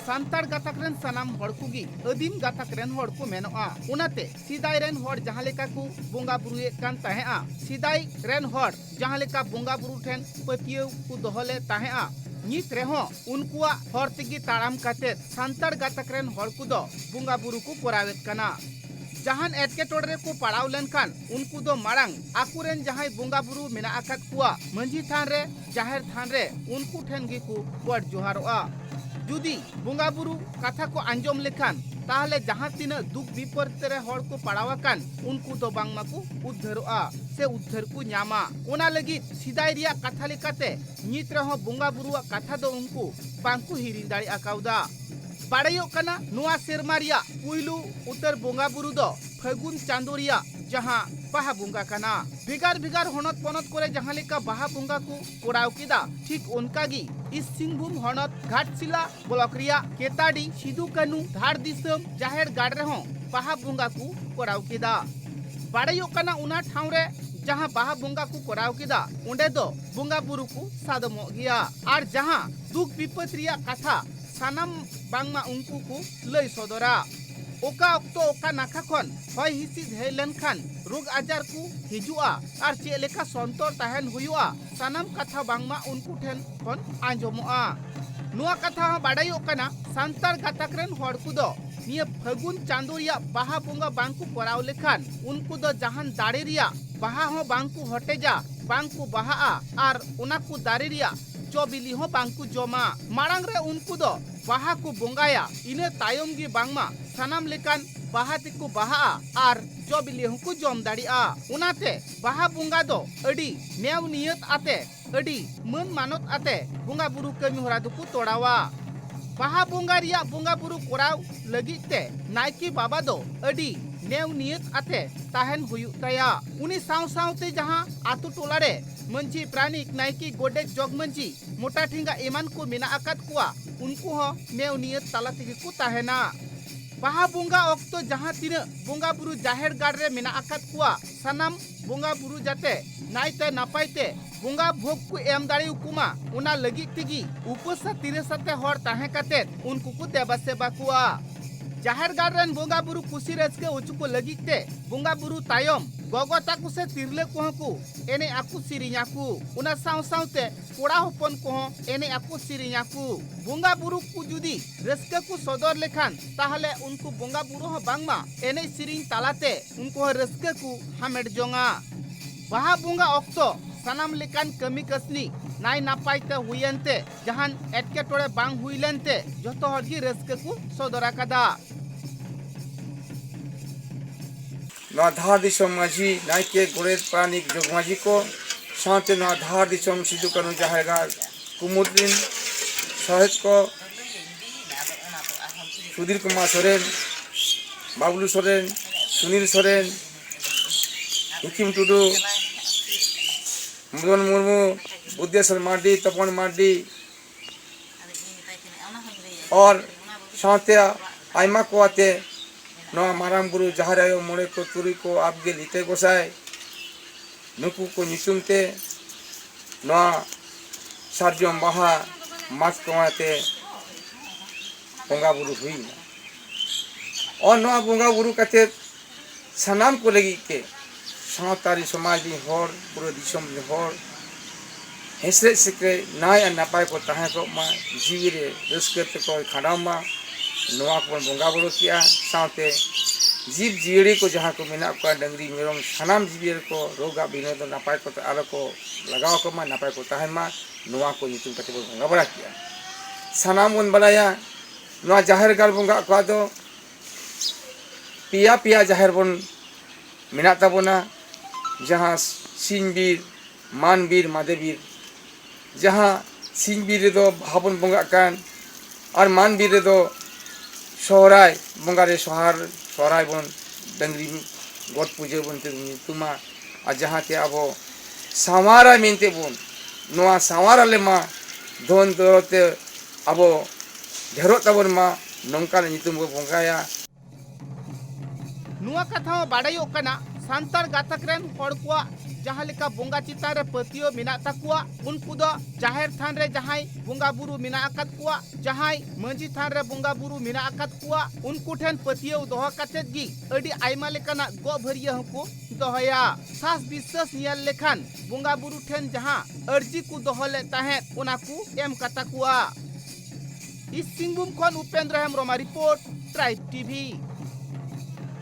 सांताड़ गातक rain सनाम हड़ कुगी आदिम गातक rain हड़ को मेनोआ उनाते सिदाई रेन हड़ जहां लेका को बोंगा बुरुए कान ताहेआ सिदाई रेन हड़ जहां लेका बोंगा बुरु ठेन पतियौ को दोहले ताहेआ नित रेहो उनकुआ हर तेगी ताड़ाम काते सांताड़ गातक रेन हड़ को दो बोंगा बुरु को कोरावेत कना जहान एटकेटोड़े को पड़ाव लेनखान उनको दो मांग आकुरेन जहां बोंगा बुरु मेना आकात कुआ मंझी थान रे जाहेर थान रे उनको ठेन गी को गड़ जोहारोआ जुदी बोंगा बुरु कथा को आंजम लेखान ताहले जहां तीना दुख विपरीत रे हड़ को पड़ावाकान उनको दो बांगमा को उद्धारोआ से उद्धार को न्यामा ओना लगी सिदाई रिया कथा लेकाते नित रहो बोंगा बुरुआ कथा दो उनको बांको हिरिंग दाड़ी आकाउदा बाड़ायो कना नुआ सेरमा रिया पुइलु उत्तर बोंगा बुरु दो फागुन चांदो रिया जहां बाहा बोंगा कना भिगार भिगार हनत पनत करे जहां लेका बाहा बोंगा को कोराव किदा ठीक उनकागी इस सिंहभूम हनत घाटशिला ब्लॉक रिया केताडी सिदु कानू धार दिसम जाहेर गाड़ रेहो बाहा बोंगा को कोराव किदा बाड़ायो कना उना ठाव रे जहां बाहा बोंगा को कोराव किदा उंडे दो बोंगा बुरु को सादमो गिया और जहां दुख विपत रिया कथा सानाम बांगमा उनको को लय सदरा ओका अक्तो ओका नाखा खन हय हिसिद हेय लेनखान रोग आजार को हिजुआ और चे लेका संतर ताहेन हुयुआ सानाम कथा बांगमा उनको ठेन खन आंजमोआ नुआ कथा बाडायो कना सांतार गातक रेन हड़ को दो निया फागुन चांदो रिया बाहा बोंगा बांको कोराव लेखान उनको दो जहान दाड़े रिया बाहा हो बांको हटेजा बांको बाहा और उना को दारे रिया चौबिली हो बांको जमा मांग रे उनको दो बाहा को बोंगाया इने तायम गी बांगमा सानाम लेकान बाहा तिको बाहा और चौबिली हो को जम दाड़िया उनाते बाहा बोंगा दो अडी नेव नियत आते अडी मन मानत आते बोंगा बुरु कमी होरा दुको तोड़ावा बाहा बोंगा रिया बोंगा बुरु कोराव लगिते नायकी बाबा दो अडी नेव नियत आते ताहेन हुयु ताया उनी साव सावते जहां आतु टोला रे मंजी प्राणिक नायकी गोडे जग मंजी मोटा ठिंगा एमान को मेना आकात कुआ उनको हो नेव नियत ताला तेगे को ताहेना बाहा बोंगा अक्तो जहां तीना बोंगा बुरु जाहेर गाड़ रे मेना आकात कुआ सनाम बोंगा बुरु जाते नायते नापायते बोंगा भोग को एम दाड़ी उकुमा उना लगी तेगी उपसा तीरे सते हर ताहे काते उनको को देबा सेबा कुआ जाहेर गाड़ रेन बोंगा बुरु कुसी रसके उचुको लगिते बोंगा बुरु तायम गगता को से तिरले को को एने आकु सिरियाकु उना साव सावते कोड़ा होपन को एने आकु सिरियाकु बोंगा बुरु को जुदी रसके को सदर लेखान ताहले उनको बोंगा बुरु हो बांगमा एने सिरिंग तालाते उनको रसके को हामेड जोंगा बाहा बोंगा अक्तो सानाम लेकान कमी कसनी नाय नापायते हुयनते जहान एटकेटोड़े बांग हुइलेनते जतो हरगी रसके को सदरा कदा नवा धार दिसम माझी नायके गोड़ेत प्राणिक जगमाजी को साथे नवा धार दिसम सिदु कानू जाहेर गाड़ कुमुदिन सहेज को सुधीर कुमार सोरेन बाबलू सोरेन सुनील सोरेन हुकिम टुडू मदन मुर्मू बुद्धेश्वर मार्डी तपन मार्डी और साथे आयमा को आते नवा माराम बुरु जहार आयो मोड़े को तुरी को आपगे लिते गोसाय नुकु को निसुमते नवा सारजम बाहा मास कोआते बोंगा बुरु हुई और नवा बोंगा बुरु काते सनाम को लगी के सावतारी समाज नि हर पूरा दिसम नि हर हेसरे सिके नाय नापाय को ताहे को मा जीवी रे रस्के ते को खाडाव मा नवा को बोंगा बुरु किया साथे जीव जीड़ी को जहां को मेना को डंगरी मेरम सनाम जीवी को रोगा बिनोद नापाय को आलो को लगाव को मा नापाय को ताहे मा नवा को नितुम कते बोंगा बड़ा किया सनाम बन बनाया नवा जाहेर गाल बोंगा को दो पिया पिया जाहेर बन मेना ताबोना जहां सिंहबीर मानबीर मादेबीर जहां सिंहबीर दो भाबन बोंगा कान और मानबीर दो सोहराय बोंगा रे सोहराय बन डंगरी गट पूजे बन ते तुमा और जहां ते अब सावारा मेनते बन नवा सावारा ले मा धन दरते अब ढेरो ताबन मा नंका नितुम को बोंगाया नुआ कथा बाडायो कना सांतार गातक रेन हड़ को जहां लेका बोंगा चितान रे पतियो मिना ताकुआ उनको दो जाहेर थान रे जहां बोंगा बुरु मिना आकात कुआ जहां मंजी थान रे बोंगा बुरु मिना आकात कुआ उनको ठेन पतियो दोह कातेत गी अडी आइमा लेकाना गो भरिया हको दोहया सास विश्वास नियल लेखान बोंगा बुरु ठेन जहां अर्जी को दोहले ताहे उना को एम काता कुआ इस सिंहभूम खन Upendra Hembrom report tribe TV.